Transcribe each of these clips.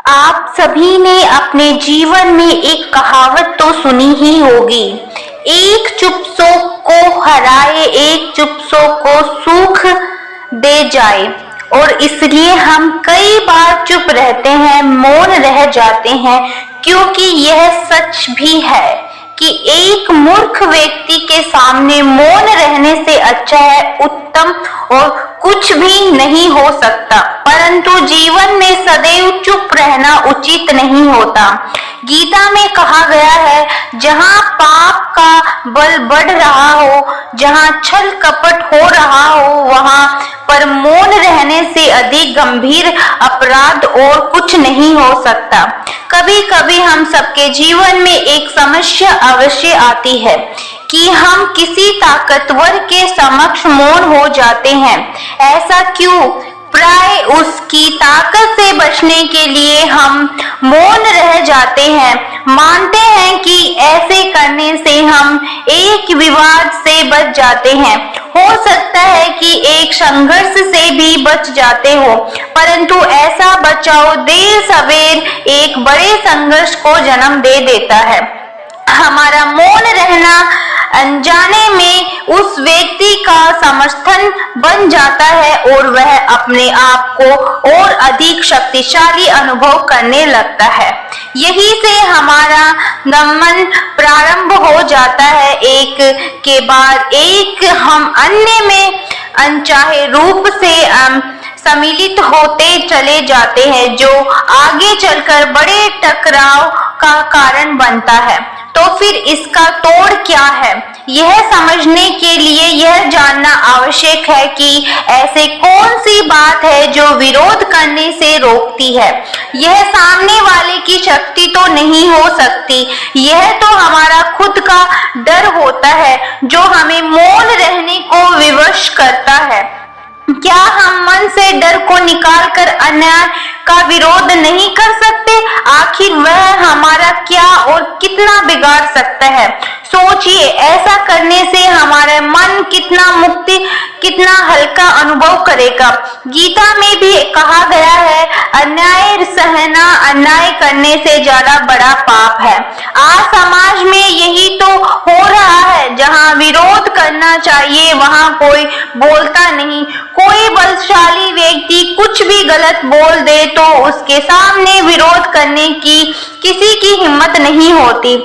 आप सभी ने अपने जीवन में एक कहावत तो सुनी ही होगी, एक चुप सो को हराए, एक चुप सो को सुख दे जाए। और इसलिए हम कई बार चुप रहते हैं, मौन रह जाते हैं, क्योंकि यह सच भी है कि एक मूर्ख व्यक्ति के सामने मौन रहने से अच्छा है उत्तम और कुछ भी नहीं हो सकता। परंतु जीवन में सदैव चुप रहना उचित नहीं होता। गीता में कहा गया है, जहाँ पाप का बल बढ़ रहा हो, जहाँ छल कपट हो रहा हो, वहाँ पर मौन रहने से अधिक गंभीर अपराध और कुछ नहीं हो सकता। कभी कभी हम सबके जीवन में एक समस्या अवश्य आती है कि हम किसी ताकतवर के समक्ष मौन हो जाते हैं। ऐसा क्यों? प्राय उसकी ताकत से बचने के लिए हम मौन रह जाते हैं। मानते हैं कि ऐसे करने से हम एक विवाद से बच जाते हैं, हो सकता है कि एक संघर्ष से भी बच जाते हो, परंतु ऐसा बचाव देर सवेर एक बड़े संघर्ष को जन्म दे देता है। हमारा मौन रहना अनजाने में उस व्यक्ति का समर्थन बन जाता है और वह अपने आप को और अधिक शक्तिशाली अनुभव करने लगता है। यही से हमारा दमन प्रारंभ हो जाता है, एक के बाद एक हम अन्य में अनचाहे रूप से सम्मिलित होते चले जाते हैं, जो आगे चलकर बड़े टकराव का कारण बनता है। तो फिर इसका तोड़ क्या है? यह समझने के लिए यह जानना आवश्यक है कि ऐसे कौन सी बात है जो विरोध करने से रोकती है। यह सामने वाले की शक्ति तो नहीं हो सकती, यह तो हमारा खुद का डर होता है जो हमें मौन रहने को विवश करता है। क्या हम मन से डर को निकालकर अन्याय का विरोध नहीं कर सकते? आखिर वह हमारा क्या और कितना बिगाड़ सकता है? सोचिए, ऐसा करने से हमारा मन कितना मुक्ति, कितना हल्का अनुभव करेगा। गीता में भी कहा गया है, अन्याय सहना अन्याय करने से ज्यादा बड़ा पाप है। आज समाज में यही तो हो रहा है, जहाँ विरोध करना चाहिए वहाँ कोई बोलता नहीं। कोई बलशाली व्यक्ति कुछ भी गलत बोल दे तो उसके सामने विरोध करने की किसी की हिम्मत नहीं होती,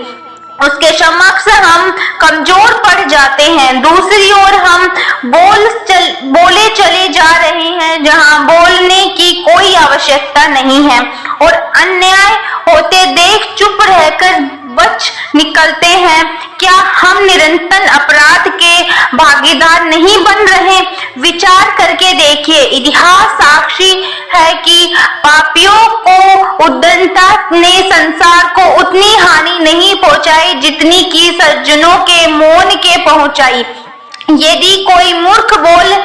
उसके समक्ष हम कमजोर पड़ जाते हैं। दूसरी ओर हम बोले चले जा रहे हैं जहां बोलने की कोई आवश्यकता नहीं है, और अन्याय होते देख चुप रहकर बच निकलते हैं। क्या हम निरंतर अपराध के भागीदार नहीं बन रहे? विचार करके देखिए, इतिहास साक्षी है कि पापियों को उद्दंडता ने संसार को उतनी हानि नहीं पहुंचाई जितनी कि सज्जनों के मौन के पहुंचाई। यदि कोई मूर्ख बोल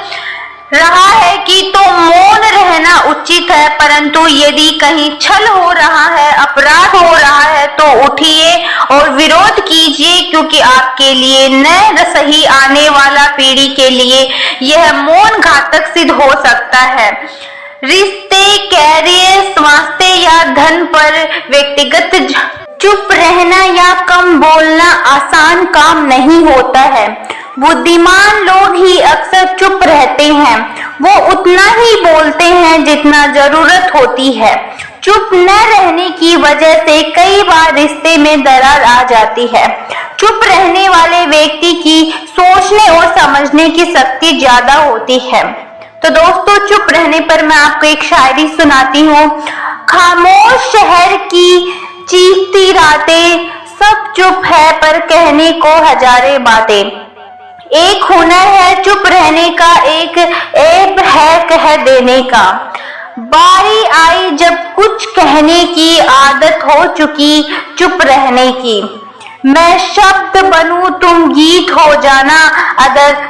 रहा है कि तो मौन रहना उचित है, परंतु यदि कहीं छल हो रहा है, अपराध हो रहा है, तो उठिए और विरोध कीजिए, क्योंकि आपके लिए न सही आने वाला पीढ़ी के लिए यह मौन घातक सिद्ध हो सकता है। रिश्ते, कैरियर, स्वास्थ्य या धन पर व्यक्तिगत चुप रहना या कम बोलना आसान काम नहीं होता है। बुद्धिमान लोग ही अक्सर चुप रहते हैं, वो उतना ही बोलते हैं जितना जरूरत होती है। चुप न रहने की वजह से कई बार रिश्ते में दरार आ जाती है। चुप रहने वाले व्यक्ति की सोचने और समझने की शक्ति ज्यादा होती है। तो दोस्तों, चुप रहने पर मैं आपको एक शायरी सुनाती हूँ। खामोश शहर की चीखती रातें, सब चुप है पर कहने को हजारे बातें। एक हुनर है चुप रहने का, एक ऐब है कह देने का। बारी आई जब कुछ कहने की, आदत हो चुकी चुप रहने की। मैं शब्द बनूं तुम गीत हो जाना, अगर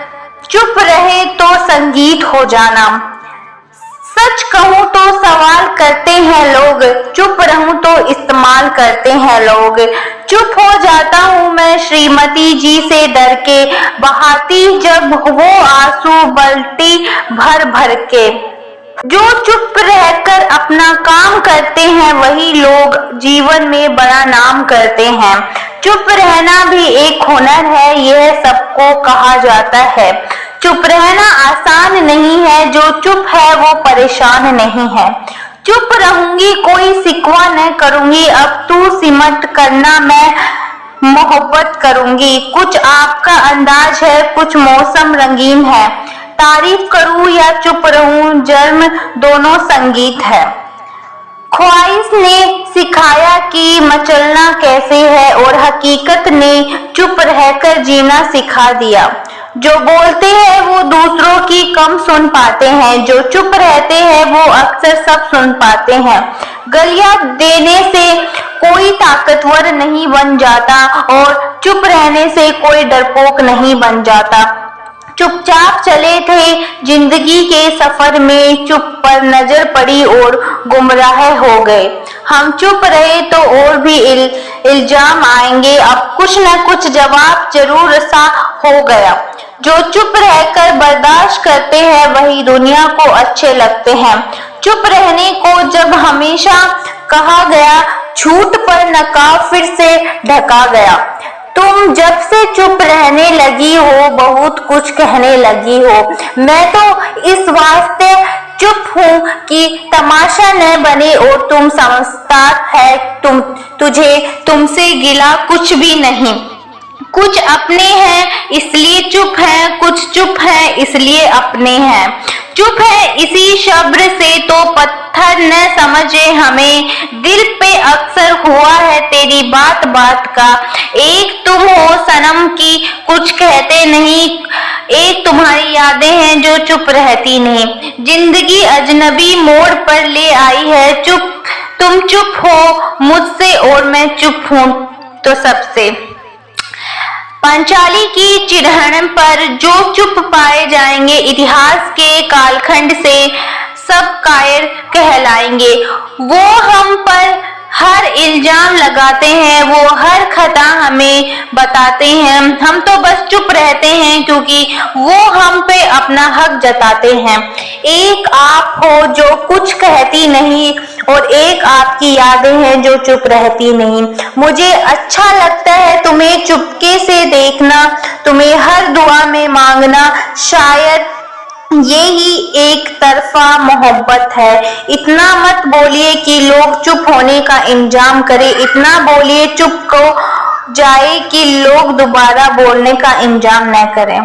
चुप रहे तो संगीत हो जाना। सच कहूं तो सवाल करते हैं लोग, चुप रहूं तो इस्तेमाल करते हैं लोग। चुप हो जाता हूं मैं श्रीमती जी से डर के, बहाती जब वो आंसू बाल्टी भर भर के। जो चुप रहकर अपना काम करते हैं वही लोग जीवन में बड़ा नाम करते हैं। चुप रहना भी एक हुनर है, यह सबको कहा जाता है। चुप रहना आसान नहीं है, जो चुप है वो परेशान नहीं है। चुप रहूंगी, कोई सिकवा न करूंगी, अब तू सिमट करना, मैं मोहब्बत करूंगी। कुछ आपका अंदाज है, कुछ मौसम रंगीन है, तारीफ करूं या चुप रहूं, जन्म दोनों संगीत है। ख्वाहिश ने सिखाया कि मचलना कैसे है, और हकीकत ने चुप रहकर जीना सिखा दिया। जो बोलते हैं वो दूसरों की कम सुन पाते हैं, जो चुप रहते हैं वो अक्सर सब सुन पाते हैं। गालियां देने से कोई ताकतवर नहीं बन जाता, और चुप रहने से कोई डरपोक नहीं बन जाता। चुपचाप चले थे जिंदगी के सफर में, चुप पर नजर पड़ी और गुमराह हो गए। हम चुप रहे तो और भी इल्जाम आएंगे, अब कुछ न कुछ जवाब जरूर सा हो गया। जो चुप रहकर बर्दाश्त करते हैं वही दुनिया को अच्छे लगते हैं। चुप रहने को जब हमेशा कहा गया, झूठ पर नकाब फिर से ढका गया। तुम जब से चुप रहने लगी हो, बहुत कुछ कहने लगी हो। मैं तो इस वास्ते चुप हूँ कि तमाशा न बने, और तुम समझदार है, तुझे तुमसे गिला कुछ भी नहीं। कुछ अपने हैं इसलिए चुप है, कुछ चुप है इसलिए अपने हैं। चुप है इसी शब्द से तो पत्थर न समझे हमें, दिल पे अक्सर हुआ है तेरी बात बात का। एक तुम हो सनम की कुछ कहते नहीं, एक तुम्हारी यादें हैं जो चुप रहती नहीं। जिंदगी अजनबी मोड़ पर ले आई है, तुम चुप हो मुझसे और मैं चुप हूँ तो सबसे। पांचाली की चिढ़न पर जो चुप पाए जाएंगे, इतिहास के कालखंड से सब कायर कहलाएंगे। वो हम पर हर इल्जाम लगाते हैं, वो हर खता हमें बताते हैं, हम तो बस चुप रहते हैं क्योंकि वो हम पे अपना हक जताते हैं। एक आप हो जो कुछ कहती नहीं, और एक आपकी यादें हैं जो चुप रहती नहीं। मुझे अच्छा लगता है तुम्हें चुपके से देखना, तुम्हें हर दुआ में मांगना, शायद यही एक तरफा मोहब्बत है। इतना मत बोलिए कि लोग चुप होने का इंतजाम करें, इतना बोलिए चुप हो जाए कि लोग दोबारा बोलने का इंतजाम न करें।